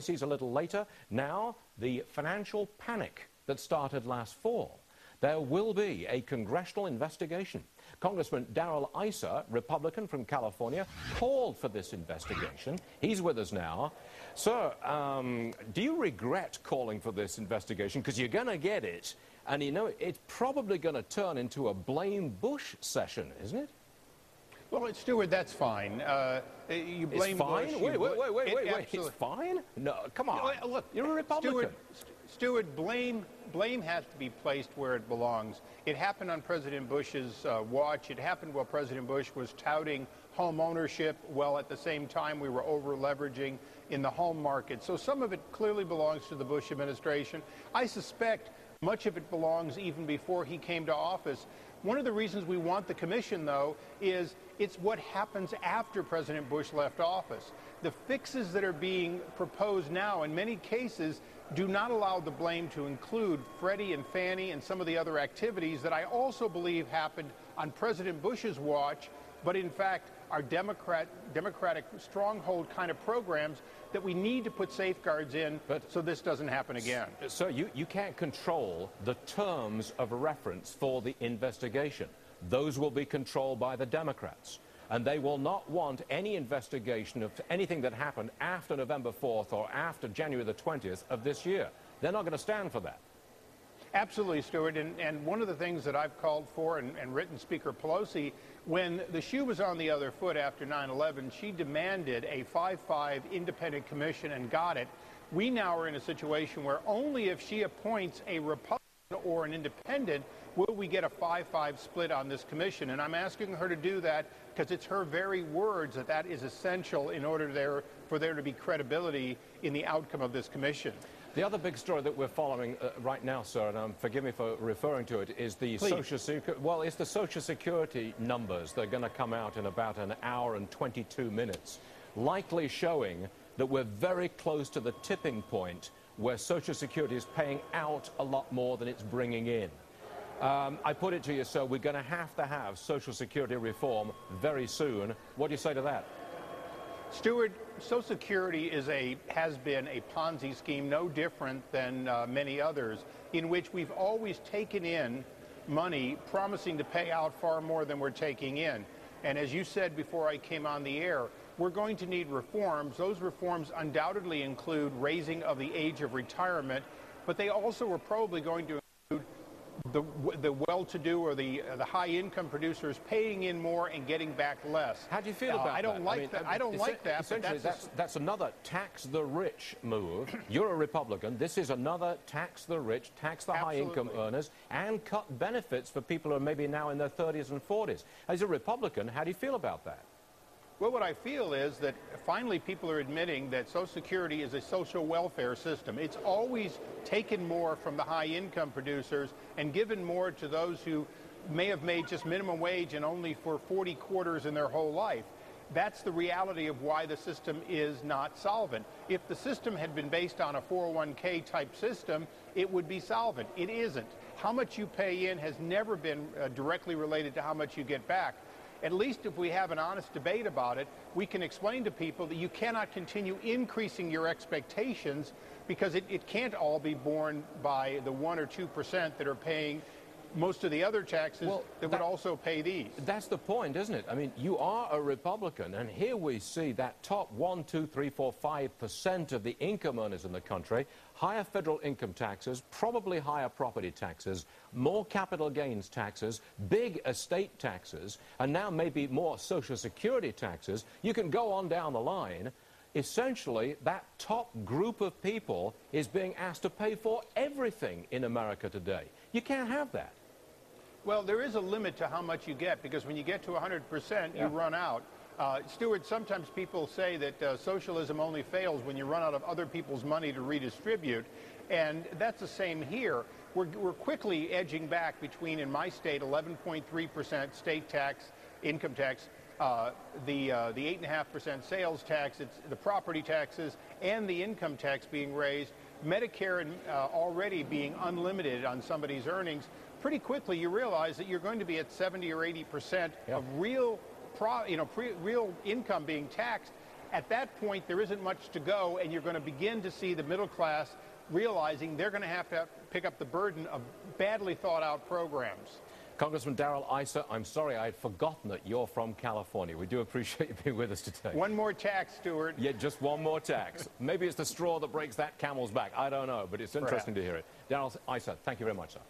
Sees a little later. Now, the financial panic that started last fall. There will be a congressional investigation. Congressman Darrell Issa, Republican from California, called for this investigation. He's with us now. Sir, do you regret calling for this investigation? Because you're going to get it. And you know, it's probably going to turn into a blame Bush session, isn't it? Well, Stuart, that's fine. You blame it's fine? Bush. Wait. It's fine? No, come on. Look, you're a Republican. Stuart, blame has to be placed where it belongs. It happened on President Bush's watch. It happened while President Bush was touting home ownership, while at the same time we were over-leveraging in the home market. So some of it clearly belongs to the Bush administration. I suspect much of it belongs even before he came to office. One of the reasons we want the commission, though, is it's what happens after President Bush left office. The fixes that are being proposed now, in many cases, do not allow the blame to include Freddie and Fannie and some of the other activities that I also believe happened on President Bush's watch, but in fact are democratic stronghold kind of programs that we need to put safeguards in so this doesn't happen again. So you can't control the terms of reference for the investigation. Those will be controlled by the Democrats. And they will not want any investigation of anything that happened after November 4th or after January the 20th of this year. They're not going to stand for that. Absolutely, Stuart. And one of the things that I've called for and written Speaker Pelosi, when the shoe was on the other foot after 9/11, she demanded a 5-5 independent commission and got it. We now are in a situation where only if she appoints a Republican or an independent will we get a 5-5 split on this commission. And I'm asking her to do that because it's her very words that is essential in order for there to be credibility in the outcome of this commission. The other big story that we're following right now, sir, and forgive me for referring to it, is the Social Security numbers. They're going to come out in about an hour and 22 minutes, likely showing that we're very close to the tipping point where Social Security is paying out a lot more than it's bringing in. I put it to you, sir, we're going to have Social Security reform very soon. What do you say to that? Stuart, Social Security has been a Ponzi scheme, no different than many others, in which we've always taken in money promising to pay out far more than we're taking in. And as you said before I came on the air, we're going to need reforms. Those reforms undoubtedly include raising of the age of retirement, but they also are probably going to include the well-to-do or the high-income producers paying in more and getting back less. How do you feel about that? I don't like that. I don't like that. Essentially, that's another tax the rich move. You're a Republican. This is another tax the rich, tax the high-income earners, and cut benefits for people who are maybe now in their 30s and 40s. As a Republican, how do you feel about that? Well, what I feel is that finally people are admitting that Social Security is a social welfare system. It's always taken more from the high-income producers and given more to those who may have made just minimum wage and only for 40 quarters in their whole life. That's the reality of why the system is not solvent. If the system had been based on a 401k type system, it would be solvent. It isn't. How much you pay in has never been directly related to how much you get back. At least if we have an honest debate about it, we can explain to people that you cannot continue increasing your expectations because it can't all be borne by the 1 or 2% that are paying most of the other taxes that would also pay these. That's the point, isn't it? I mean, you are a Republican, and here we see that top 1, 2, 3, 4, 5% of the income earners in the country, higher federal income taxes, probably higher property taxes, more capital gains taxes, big estate taxes, and now maybe more Social Security taxes. You can go on down the line. Essentially, that top group of people is being asked to pay for everything in America today. You can't have that. Well, there is a limit to how much you get, because when you get to 100%, you run out. Stuart, sometimes people say that socialism only fails when you run out of other people's money to redistribute, and that's the same here. We're quickly edging back between, in my state, 11.3% state tax, income tax, the 8.5% sales tax, it's the property taxes, and the income tax being raised, Medicare already being unlimited on somebody's earnings. Pretty quickly you realize that you're going to be at 70 or 80% of real income being taxed, At that point, there isn't much to go, and you're going to begin to see the middle class realizing they're going to have to pick up the burden of badly thought out programs. Congressman Darrell Issa, I'm sorry I had forgotten that you're from California. We do appreciate you being with us today. One more tax, Stuart. Yeah, just one more tax. Maybe it's the straw that breaks that camel's back. I don't know, but it's interesting to hear it. Darrell Issa, thank you very much, sir.